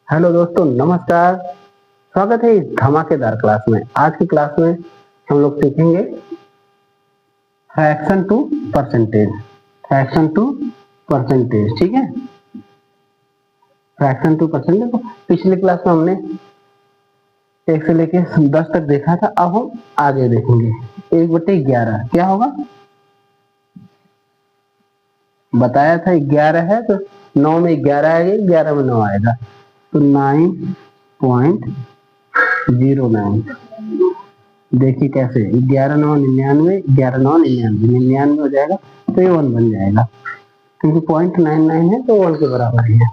Hello दोस्तों, नमस्कार। स्वागत है इस धमाकेदार क्लास में। आज की क्लास में हम लोग सीखेंगे fraction to percentage. Fraction to percentage, ठीक है। फ्रैक्शन टू परसेंटेज तो पिछली क्लास में हमने 1 से लेके 10 तक देखा था। अब हम आगे देखेंगे 1/11 क्या होगा। बताया था 11 है तो 9 में 11 आएगा, 11 में 9 आएगा तो 9.09। देखिए कैसे 11×9 = 99, 11×9 = 99, 99 हो जाएगा तो ये 1 बन जाएगा, क्योंकि 0.99 है तो 1 के बराबर ही है,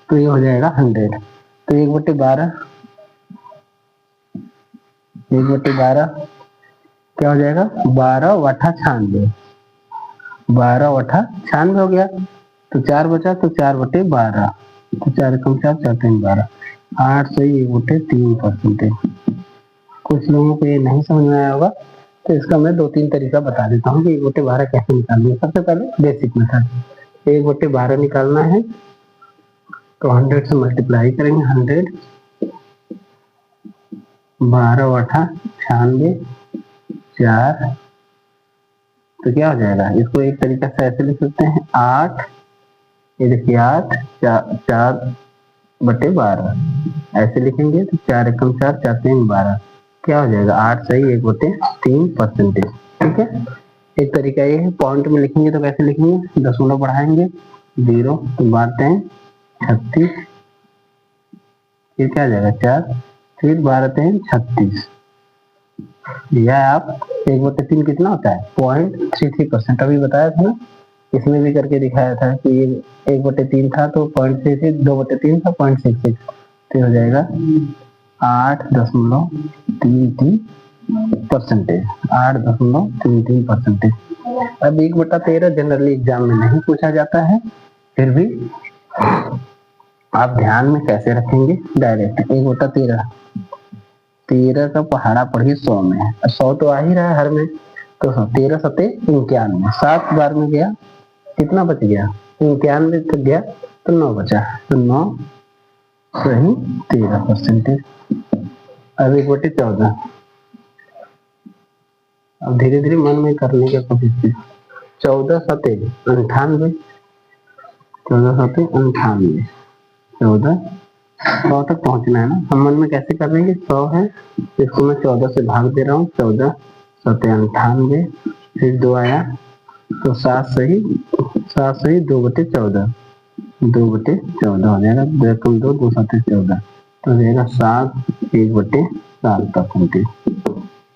तो ये हो जाएगा 100। तो 1/12 क्या हो जाएगा, 12/96। 12/96 हो गया तो 4 बचा तो 4/12, तो 4 कम 4 4 3 12, 8 सही 1/3%। कुछ लोगों को ये नहीं समझ में आया होगा तो इसका मैं 2-3 तरीका बता देता हूँ कि 1/12 कैसे निकालना है। सबसे पहले बेसिक मेथड, 1/12 निकालना है तो 100 से मल्टीप्लाई करेंगे। 100 12/98 4, तो क्या हो जाएगा, इसको एक तरीका से ऐसे लिख सकते हैं 8, ये देखिए 8 4/12 ऐसे लिखेंगे तो 4 एकम 4 4 3 12, क्या हो जाएगा 8 सही 1/3%। ठीक है, एक तरीका ये है। पॉइंट में लिखेंगे तो कैसे लिखेंगे, दशमलव बढ़ाएंगे 0 तो बारते हैं 36, फिर क्या आ जाएगा 4, फिर बारते हैं 36। यह आप 1/3 कितना होता है 0.33%। अभी बताया था ना, इसमें भी करके दिखाया था कि ये 1/3 था तो 0.33, 2/3 था 0.66, तो हो जाएगा 8.33%। 8.33%। अब 1/13 जनरली एग्जाम में नहीं पूछा जाता है, फिर भी आप ध्यान में कैसे रखेंगे, डायरेक्ट 1/13, 13 का पहाड़ा पढ़िए 100 में है, 100 तो आ ही रहा है हर में, तो 13 सते 91, 7 बार में गया कितना बच गया 91 तक गया तो 9 बचा, तो 9 सही 13%। अब 1/14, अब धीरे धीरे मन में करने की कोशिश की। 14 सते 98, 14 सते 98, 14 100 तक पहुंचना है ना। हम मन में कैसे कर लेंगे, 100 है इसको मैं 14 से भाग दे रहा हूँ, 14 सते 98, फिर 2 आया तो 7 सही 2/14, 2/14 हो जाएगा, 2 कम 2 2 7 14, तो हो जाएगा 7 1/7%।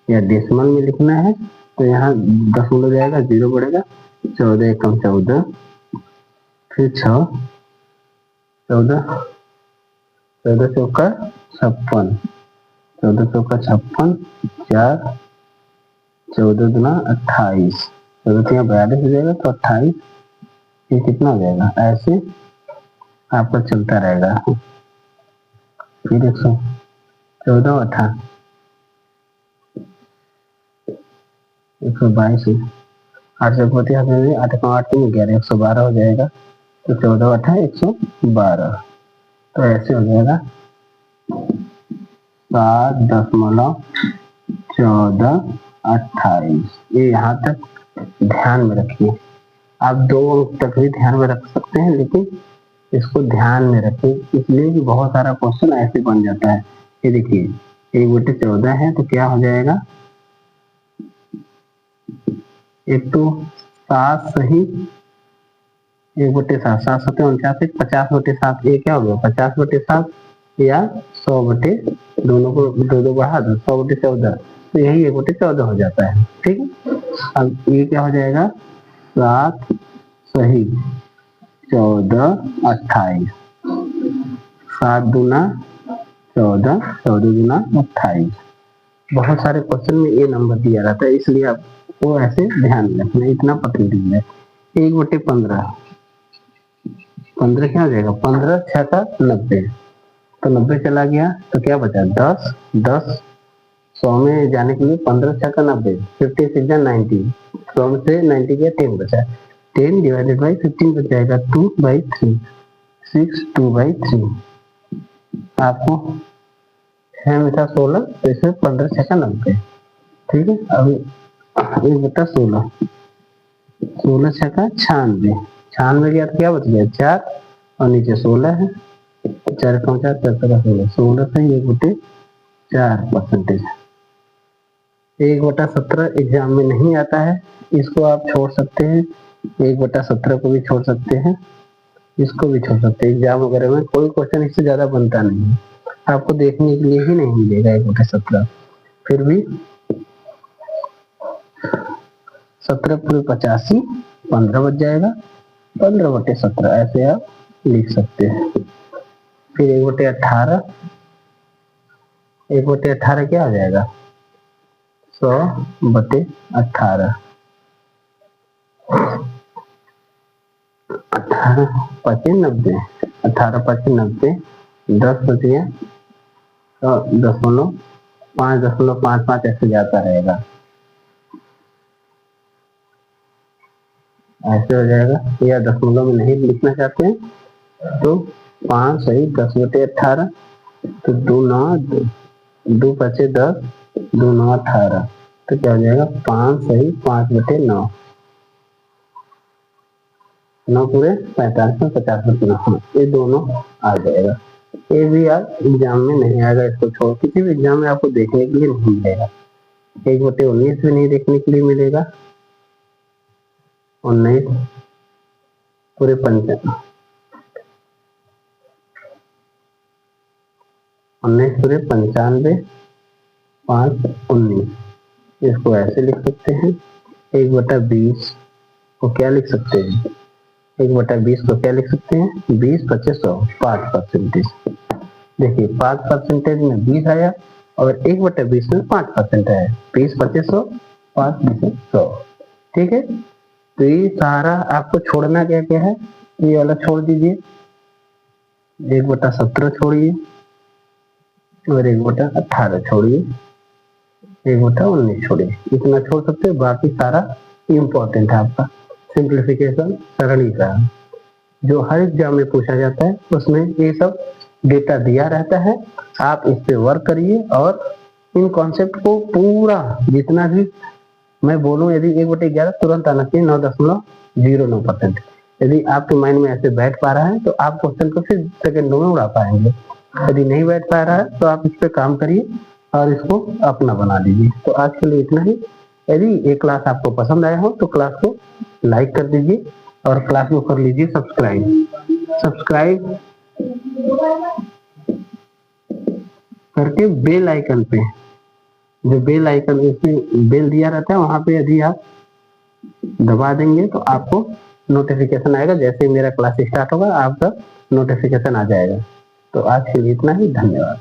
या डेसिमल में लिखना है तो यहाँ दशमलव जाएगा, 0 बढ़ेगा, 14 एकम 14, फिर 6, 14 चौका 56, 14 चौका 56, 4 14 दूना 28, 14 यहाँ 42 हो जाएगा तो 28, ये कितना हो जाएगा, ऐसे आपका चलता रहेगा। फिर 114 18 122, 8 से 8 का 8 में 11 112 हो जाएगा, तो 14 18 112, तो ऐसे हो जाएगा 7.1428। ये यहाँ तक ध्यान में रखिए। आप 2 अंक तक भी ध्यान में रख सकते हैं, लेकिन इसको ध्यान में रखिए, इसलिए कि बहुत सारा क्वेश्चन ऐसे बन जाता है। ये देखिए 1/14 है तो क्या हो जाएगा, एक तो 7 सही 1/7, 7 सते 49, 50/7, ये क्या हो गया 50/7 या 100 दोनों को 2 बढ़ा दो 100/14, तो यही 1/14 हो जाता है। ठीक है, अब ये क्या हो जाएगा 7 सही 14 28, 7 दूना 14, 14 दूना 28। बहुत सारे क्वेश्चन में ये नंबर दिया रहता है, इसलिए आपको ऐसे ध्यान में रखना, इतना परसेंटेज है। 1/15, 15 क्या हो जाएगा 15 6 का 90, तो 90 चला गया तो क्या बचा 10, 10 100 में जाने के लिए 15 6 का 90, 50 6 90, 100 में से 90 गया 10 बचा, 10 डिवाइडेड बाई 15 बच जाएगा 2/3, 6 2/3। आपको 6 मीठा 16, तो इसमें 15 छक्का 90। ठीक है, अभी 1/16, 16 छक्का 96, 96 गया तो क्या बच गया 4, और नीचे 16 है, 4 5 16, 16 से 1/4%। 1/17 एग्जाम में नहीं आता है, इसको आप छोड़ सकते हैं, 1/17 को भी छोड़ सकते हैं, इसको भी छोड़ सकते हैं। एग्जाम वगैरह में कोई क्वेश्चन इससे ज्यादा बनता नहीं है, आपको देखने के लिए ही नहीं मिलेगा 1/17। फिर भी 17 पूरे 85, 15 बच जाएगा, 15/17 ऐसे आप लिख सकते हैं। फिर 1/18, 1/18 क्या आ जाएगा 100/18, 18 5 90, 18 5 90, 10 बच गया, तो 5.55 ऐसे जाता रहेगा, ऐसे हो जाएगा। या दशमलव में नहीं लिखना चाहते हैं तो 5 सही 10/18, तो 2 9 2 5 10, 2 9 18, तो क्या हो जाएगा 5 सही 5/9, 9 पूरे 45 में 50/9, ये दोनों आ जाएगा। ये भी आप एग्जाम में नहीं आएगा, इसको छोड़ किसी भी एग्जाम में आपको देखने के लिए नहीं मिलेगा। 1/19 भी नहीं देखने के लिए मिलेगा, 19 पूरे 19 पूरे 95, 5 19, इसको ऐसे लिख सकते हैं। 1/20 को क्या लिख सकते हैं, 1/20 को क्या लिख सकते हैं 20 25 100, 5%। देखिए 5% में 20 आया, और 1/20 में 5% है, 20 25 100, 5 20 100। ठीक है, तो ये सारा आपको छोड़ना क्या क्या है, ये वाला छोड़ दीजिए, 1/17 छोड़िए, और 1/18 छोड़िए, 1/19 छोड़िए, इतना छोड़ सकते हैं। बाकी सारा इम्पोर्टेंट है आपका सिंप्लीफिकेशन, सरलीकरण, जो हर एग्जाम में पूछा जाता है, उसमें ये सब डेटा दिया रहता है। आप इस पे वर्क करिए, और इन कॉन्सेप्ट को पूरा जितना भी मैं बोलूं, यदि 1/11 तुरंत आना चाहिए 9.09%। यदि आपके माइंड में ऐसे बैठ पा रहा है तो आप क्वेश्चन को फिर सेकंडों में उड़ा पाएंगे। यदि नहीं बैठ पा रहा है तो आप इस पे काम करिए और इसको अपना बना लीजिए। तो आज के लिए इतना ही। यदि ये क्लास आपको पसंद आया हो तो क्लास को लाइक कर दीजिए, और क्लास को कर लीजिए सब्सक्राइब करके बेल आइकन पे, जो बेल आइकन इसमें बेल दिया रहता है वहां पे यदि आप दबा देंगे तो आपको नोटिफिकेशन आएगा, जैसे ही मेरा क्लास स्टार्ट होगा आपका नोटिफिकेशन आ जाएगा। तो आज के लिए इतना ही, धन्यवाद।